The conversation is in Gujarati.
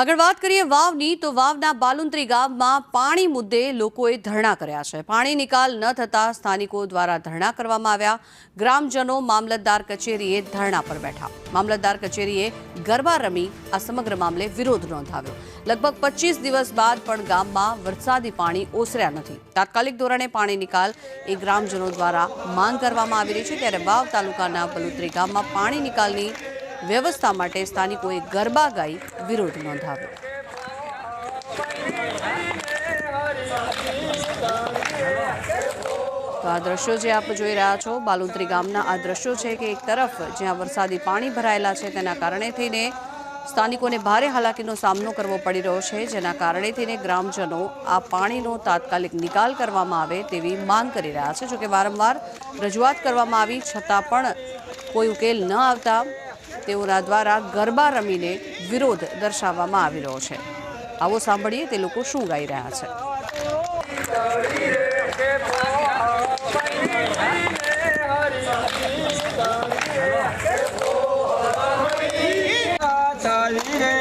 આગળ વાત કરીએ વાવની તો વાવના બાલુંત્રી ગામમાં પાણી મુદ્દે લોકોએ ધરણા કર્યા છે। પાણી નિકાલ ન થતા સ્થાનિકો દ્વારા ધરણા કરવામાં આવ્યા। ગ્રામજનો મામલતદાર કચેરીએ ધરણા પર બેઠા। મામલતદાર કચેરીએ ગરબા રમી આ સમગ્ર મામલે વિરોધ નોંધાવ્યો। લગભગ 25 દિવસ બાદ પણ ગામમાં વરસાદી પાણી ઓસર્યા નથી। તાત્કાલિક ધોરણે પાણી નિકાલ એ ગ્રામજનો દ્વારા માંગ કરવામાં આવી રહી છે। ત્યારે વાવ તાલુકાના બાલુંત્રી ગામમાં પાણી નિકાલની વ્યવસ્થા માટે સ્થાનિકોએ ગરબા ગાઈ વિરોધ નોંધાવ્યો। તો આ દ્રશ્યો જે આપ જોઈ રહ્યા છો બાલુંત્રી ગામના આ દ્રશ્યો છે કે એક તરફ જ્યાં વરસાદી પાણી ભરાયેલા છે તેના કારણે થઈને સ્થાનિકોને ભારે હાલાકીનો સામનો કરવો પડી રહ્યો છે, જેના કારણે થઈને ગ્રામજનો આ પાણીનો તાત્કાલિક નિકાલ કરવામાં આવે તેવી માંગ કરી રહ્યા છે। જોકે વારંવાર રજૂઆત કરવામાં આવી છતાં પણ કોઈ ઉકેલ ન આવતા તેઓના દ્વારા ગરબા રમીને વિરોધ દર્શાવવામાં આવી રહ્યો છે। આવો સાંભળીએ તે લોકો શું ગાઈ રહ્યા છે। રે